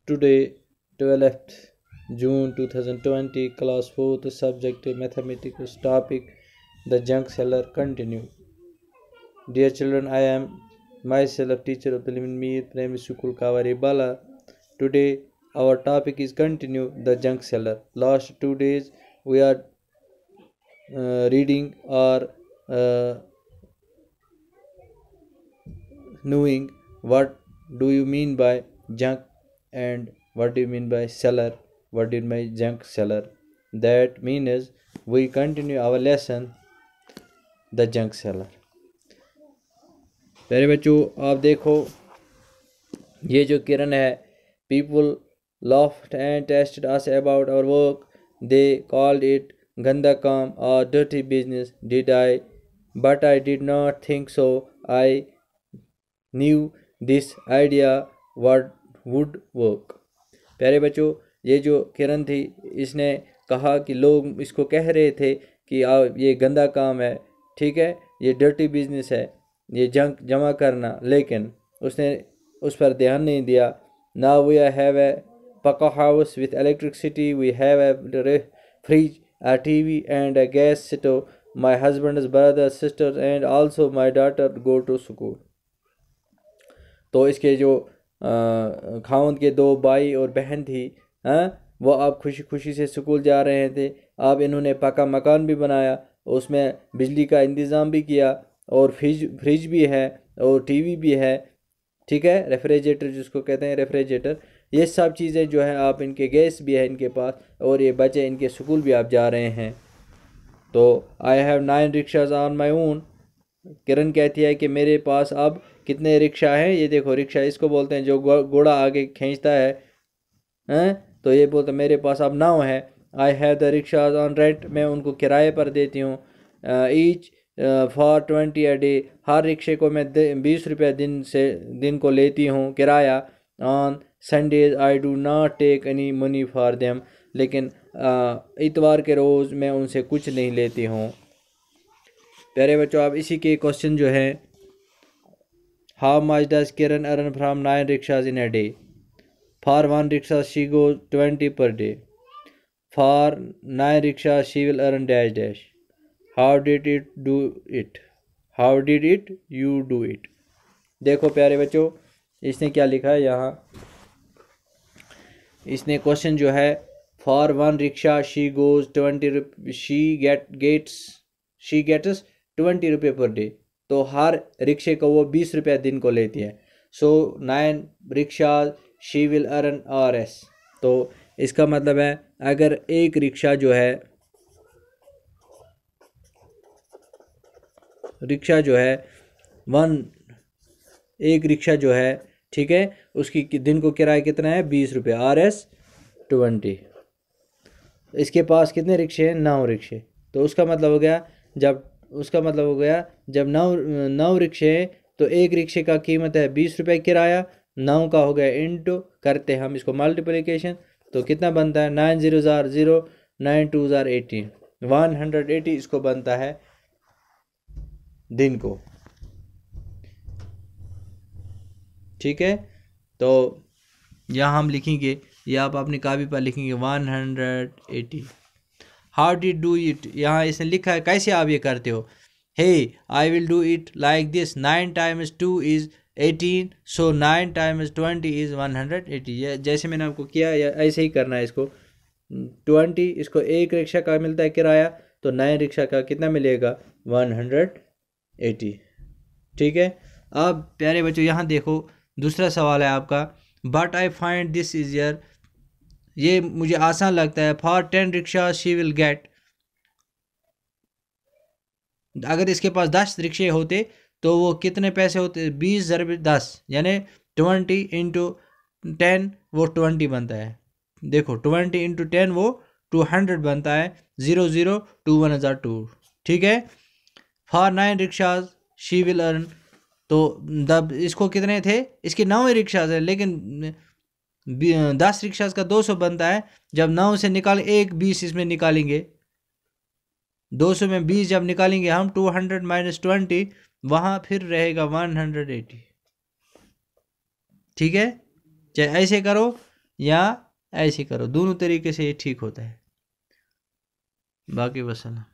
Today, 12th June 2020, class 4th, subject mathematics, topic the junk seller. Continue. Dear children, I am myself teacher of the Living Mir Primary School Kavari Bala. Today our topic is continue the junk seller. Last 2 days we are reading or knowing what do you mean by junk and what do you mean by seller, what do you mean by junk seller. That means we continue our lesson the junk seller. प्यारे बच्चों आप देखो ये जो किरण है, people laughed and tested us about our work. They called it ganda काम or dirty business. Did I? But I did not think so. I knew this idea would work. प्यारे बच्चों ये जो किरण थी इसने कहा कि लोग इसको कह रहे थे कि ये गंदा काम है, ठीक है, ये डर्टी बिजनेस है, ये जंक जमा करना, लेकिन उसने उस पर ध्यान नहीं दिया. Now we have a paka house with electricity, we have a fridge, a TV and a gas stove. My husband's brother, sister and also my daughter go to school. तो इसके जो खावंद के दो भाई और बहन थी, वो अब खुशी खुशी से स्कूल जा रहे थे. अब इन्होंने पक्का मकान भी बनाया, उसमें बिजली का इंतज़ाम भी किया और फ्रिज भी है और टीवी भी है, ठीक है, रेफ्रिजरेटर जिसको कहते हैं रेफ्रिजरेटर. ये सब चीज़ें जो है आप इनके गैस भी है इनके पास और ये बच्चे इनके स्कूल भी आप जा रहे हैं. तो I have 9 rickshaws on my own. Kiran कहती है कि मेरे पास अब कितने रिक्शा हैं. ये देखो रिक्शा इसको बोलते हैं जो घोड़ा आगे खींचता है, तो ये बोलते मेरे पास अब 9 है. I have the rickshaws on rent. मैं उनको किराए पर देती हूँ. Each for 20 a day. हर रिक्शे को मैं 20 रुपये दिन को लेती हूँ किराया. On Sundays I do not take any money for them. लेकिन इतवार के रोज़ मैं उनसे कुछ नहीं लेती हूँ. प्यारे बच्चों आप इसी के क्वेश्चन जो है, how much does Kiran earn from 9 rickshaws in a day. For 1 rickshaw she goes 20 per day. For 9 rickshaw she will earn dash dash. How did it do it. How did it you do it. देखो प्यारे बच्चों इसने क्या लिखा है यहाँ. इसने question जो है for 1 rickshaw she goes 20 she gets 20 रुपये पर डे. तो हर रिक्शे को वो 20 रुपये दिन को लेती है. सो 9 rickshaw she will earn RS. तो इसका मतलब है अगर एक रिक्शा जो है एक रिक्शा जो है, ठीक है, उसकी दिन को किराया कितना है 20 रुपये, RS 20. इसके पास कितने रिक्शे हैं 9 रिक्शे. तो उसका मतलब हो गया जब 9 रिक्शे हैं तो एक रिक्शे का कीमत है 20 रुपये किराया. 9 का हो गया इंटू करते हम इसको मल्टीप्लिकेशन, तो कितना बनता है 9 0 0 9 2 18. 180 इसको बनता है दिन को, ठीक है. तो यहाँ हम लिखेंगे, या आप अपनी कापी पर लिखेंगे 180. How did do it. यहाँ इसने लिखा है कैसे आप ये करते हो. Hey I will do it like this. 9 times 2 is 18. So 9 times 20 is 180. जैसे मैंने आपको किया या ऐसे ही करना है इसको. 20 इसको एक रिक्शा का मिलता है किराया, तो 9 रिक्शा का कितना मिलेगा 180, ठीक है. अब प्यारे बच्चों यहाँ देखो दूसरा सवाल है आपका. But I find this easier. ये मुझे आसान लगता है. For 10 rickshaw she will get. अगर इसके पास 10 रिक्शे होते तो वो कितने पैसे होते, 20 ज़रब 10 यानी 20 इंटू 10 वो 20 बनता है. देखो 20 इंटू 10 वो 200 बनता है. 0 0 2 1 2, ठीक है. For 9 rickshaws she will earn. तो इसको कितने थे, इसके 9 रिक्शाज है, लेकिन 10 रिक्शाज का 200 बनता है. जब 9 से निकाल एक 20 इसमें निकालेंगे, 200 में 20 जब निकालेंगे हम 200 - 20 वहाँ फिर रहेगा 180, ठीक है. चाहे ऐसे करो या ऐसे करो, दोनों तरीके से ये ठीक होता है। बाकी वसल्लम।